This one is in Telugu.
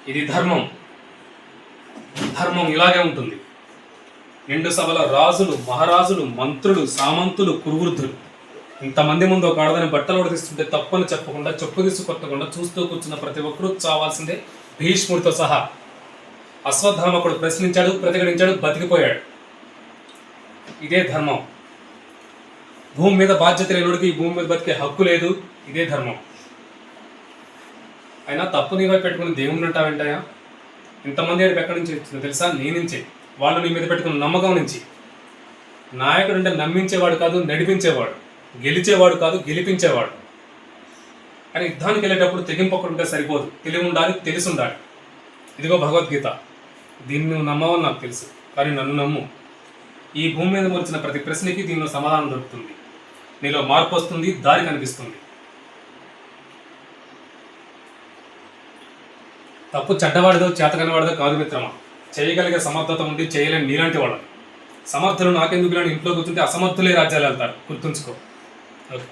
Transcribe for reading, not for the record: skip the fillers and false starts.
ఇది ధర్మం. ధర్మం ఇలాగే ఉంటుంది. నిండు సభల రాజులు, మహారాజులు, మంత్రులు, సామంతులు, కురువృద్ధులు ఇంతమంది ముందు ఒక ఆడదాని బట్టలు ఉడదీస్తుంటే తప్పని చెప్పకుండా, చెప్పు తీసి కొట్టకుండా చూస్తూ కూర్చున్న ప్రతి ఒక్కరూ చావాల్సిందే, భీష్ముడితో సహా. అశ్వత్థామకుడు ప్రశ్నించాడు, ప్రతిఘటించాడు, బతికిపోయాడు. ఇదే ధర్మం. భూమి మీద బాధ్యత లేనుడికి ఈ భూమి మీద బతికే హక్కు లేదు. ఇదే ధర్మం. అయినా తప్పు నీవై పెట్టుకుని దేవుణ్ణి అంటావేంటయా? ఇంతమంది ఏడుపు ఎక్కడి నుంచి వచ్చిందో తెలుసా? నీ నుంచే. వాళ్ళు నీ మీద పెట్టుకున్న నమ్మకం నుంచి. నాయకుడు అంటే నమ్మించేవాడు కాదు, నడిపించేవాడు. గెలిచేవాడు కాదు, గెలిపించేవాడు. కానీ యుద్ధానికి వెళ్ళేటప్పుడు తెగింపకుంటే సరిపోదు. తెలివి ఉండాలి, తెలిసి ఉండాలి. ఇదిగో భగవద్గీత. దీన్ని నువ్వు నమ్మవని నాకు తెలుసు, కానీ నన్ను నమ్ము. ఈ భూమి మీద మొలిచిన ప్రతి ప్రశ్నకి దీనిలో సమాధానం దొరుకుతుంది. నీలో మార్పు వస్తుంది, దారి కనిపిస్తుంది. తప్పు చెడ్డవాడిదో చేతకనివాడిదో కాదు మిత్రమా. చేయగలిగే సమర్థత ఉండి చేయలేని నీలాంటి వాళ్ళని. సమర్థులు నాకెందుకు ఇంట్లో కూర్చుంటే అసమర్థులే రాజ్యాలు వెళ్తారు. గుర్తుంచుకో. ఓకే.